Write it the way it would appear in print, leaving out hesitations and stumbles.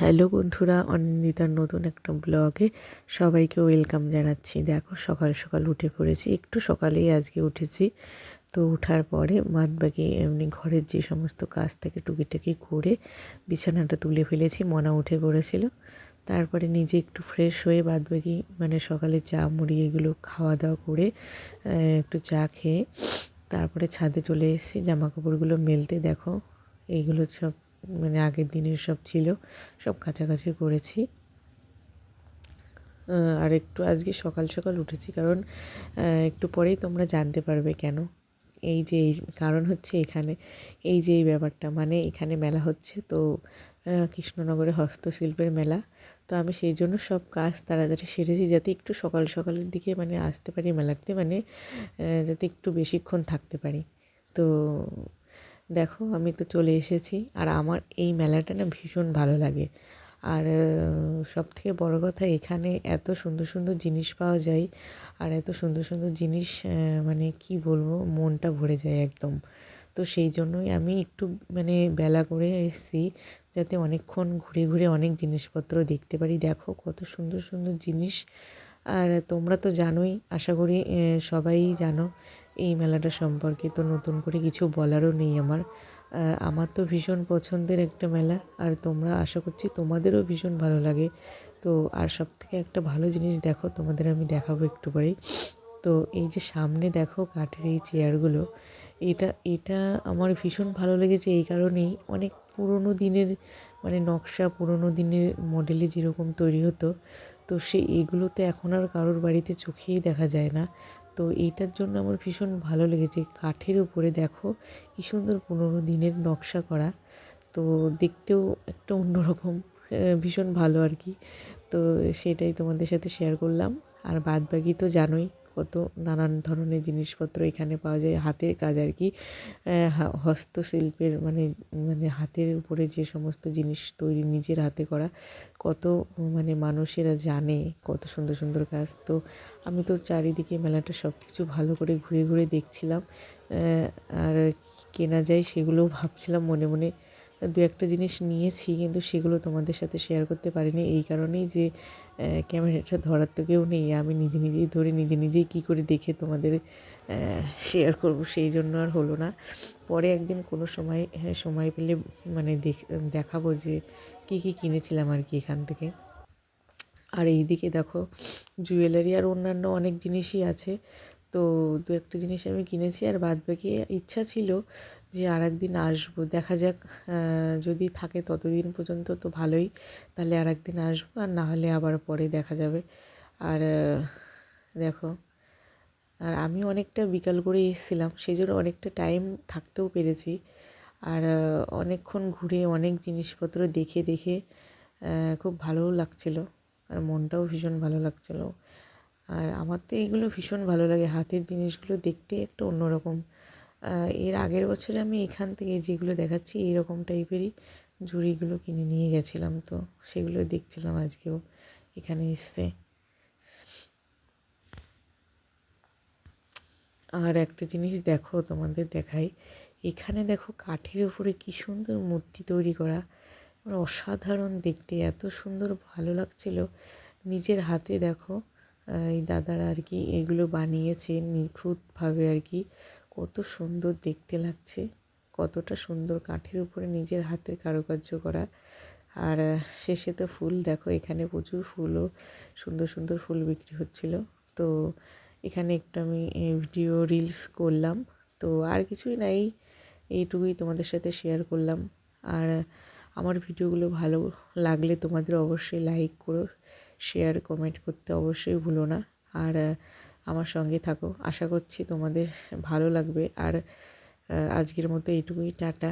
Hello বন্ধুরা, অনিন্দিতার নতুন একটা ব্লগে সবাইকে ওয়েলকাম জানাচ্ছি। দেখো সকাল সকাল উঠে পড়েছি, একটু সকালেই আজকে উঠেছি। তো ওঠার পরে বাদবাকি এমনি ঘরের যে সমস্ত কাজ থেকে টুকিটাকি করে বিছানাটা তুলে ফেলেছি। মনা উঠে পড়েছিল, তারপরে নিজে একটু ফ্রেশ হয়ে বাদবাকি মানে সকালে চা মুড়ি এগুলো খাওয়া দাওয়া করে একটু চা খেয়ে তারপরে ছাদে চলে এসেছি জামা কাপড়গুলো মেলতে। দেখো এইগুলো সব মানে আগের দিনের সব ছিল, সব কাছাকাছি করেছি। আর একটু আজকে সকাল সকাল উঠেছি কারণ একটু পরেই তোমরা জানতে পারবে কেন। এই কারণ হচ্ছে এখানে এই যে এই ব্যাপারটা, মানে এখানে মেলা হচ্ছে তো, কৃষ্ণনগরে হস্তশিল্পের মেলা। তো আমি সেই জন্য সব কাজ তাড়াতাড়ি সেরেছি যাতে একটু সকাল সকালের দিকে মানে আসতে পারি মেলাতে, মানে যাতে একটু বেশিক্ষণ থাকতে পারি। তো দেখো আমি তো চলে এসেছি, আর আমার এই মেলাটা না ভীষণ ভালো লাগে। আর সবথেকে বড় কথা, এখানে এত সুন্দর সুন্দর জিনিস পাওয়া যায়, আর এত সুন্দর সুন্দর জিনিস মানে কি বলবো, মনটা ভরে যায় একদম। তো সেই জন্যই আমি একটু মানে বেলা করে এসেছি, যাতে অনেকক্ষণ ঘুরে ঘুরে অনেক জিনিসপত্র দেখতে পারি। দেখো কত সুন্দর সুন্দর জিনিস। আর তোমরা তো জানোই, আশা করি সবাই জানো এই মেলাটা সম্পর্কে, তো নতুন করে কিছু বলারও নেই আমার। আমার তো ভীষণ পছন্দের একটা মেলা, আর তোমরা আশা করছি তোমাদেরও ভীষণ ভালো লাগে। তো আর সবথেকে একটা ভালো জিনিস দেখো, তোমাদের আমি দেখাবো একটু পরেই। তো এই যে সামনে দেখো কাঠের এই চেয়ারগুলো, এটা এটা আমার ভীষণ ভালো লেগেছে এই কারণেই, অনেক পুরনো দিনের মানে নকশা, পুরনো দিনের মডেলে যেরকম তৈরি হতো, তো এইগুলোতে এখন আর কারোর বাড়িতে চোখেই দেখা যায় না। তো এইটার জন্য আমার ভীষণ ভালো লেগেছে, কাঠের উপরে দেখো কী সুন্দর পুরনো দিনের নকশা করা। তো দেখতেও একটা অন্যরকম, ভীষণ ভালো আর কি। তো সেটাই তোমাদের সাথে শেয়ার করলাম। আর বাদবাকি তো জানোই কত নানান ধরনের জিনিসপত্র এখানে পাওয়া যায়, হাতের কাজ আর কি, হস্তশিল্পের মানে মানে হাতের উপরে যে সমস্ত জিনিস তৈরি নিজের হাতে করা, কত মানে মানুষেরা জানে কত সুন্দর সুন্দর কাজ। তো আমি তো চারিদিকে মেলাটা সব কিছু ভালো করে ঘুরে ঘুরে দেখছিলাম, আর কেনা যায় সেগুলোও ভাবছিলাম মনে মনে। দু একটা জিনিস নিয়েছি, কিন্তু সেগুলো তোমাদের সাথে শেয়ার করতে পারিনি এই কারণেই যে ক্যামেরাটা ধরার তো কেউ নেই, আমি নিজে নিজেই ধরে নিজে নিজেই কী করে দেখে তোমাদের শেয়ার করব, সেই জন্য আর হলো না। পরে একদিন কোনো সময় সময় পেলে মানে দেখাবো যে কী কী কিনেছিলাম আর কি এখান থেকে। আর এই দিকে দেখো জুয়েলারি আর অন্যান্য অনেক জিনিসই আছে। তো দু একটা জিনিস আমি কিনেছি, আর বাদবাকি ইচ্ছা ছিল যে আর একদিন আসবো, দেখা যাক যদি থাকে ততদিন পর্যন্ত তো ভালোই, তাহলে আর একদিন আসবো, আর না হলে আবার পরে দেখা যাবে। আর দেখো, আর আমি অনেকটা বিকাল করে এসেছিলাম, সেই জন্য অনেকটা টাইম থাকতেও পেরেছি। আর অনেকক্ষণ ঘুরে অনেক জিনিসপত্র দেখে দেখে খুব ভালোও লাগছিলো, আর মনটাও ভীষণ ভালো লাগছিলো। আর আমার তো এইগুলো ভীষণ ভালো লাগে, হাতের জিনিসগুলো দেখতে একটা অন্যরকম। এর আগের বছরে আমি এখান থেকে যেগুলো দেখাচ্ছি এইরকম টাইপেরই ঝুড়িগুলো কিনে নিয়ে গেছিলাম, তো সেগুলো দেখছিলাম আজকেও এখানে এসছে। আর একটা জিনিস দেখো তোমাদের দেখাই, এখানে দেখো কাঠের উপরে কী সুন্দর মূর্তি তৈরি করা, মানে অসাধারণ দেখতে, এত সুন্দর ভালো লাগছিল। নিজের হাতে দেখো এই দাদারা আর কি এগুলো বানিয়েছে নিখুঁতভাবে আর কি, কত সুন্দর দেখতে লাগছে, কতটা সুন্দর কাঠের উপরে নিজের হাতের কারুকার্য করা। আর শেষে তো ফুল দেখো, এখানে প্রচুর ফুলও সুন্দর সুন্দর ফুল বিক্রি হচ্ছিল। তো এখানে একটু আমি ভিডিও রিলস করলাম। তো আর কিছুই নাই, এইটুকুই তোমাদের সাথে শেয়ার করলাম। আর আমার ভিডিওগুলো ভালো লাগলে তোমাদের অবশ্যই লাইক করো, শেয়ার কমেন্ট করতে অবশ্যই ভুলো না। আর আমার সঙ্গে থাকো, আশা করছি তোমাদের ভালো লাগবে। আর আজকের মতো এইটুকুই, টাটা।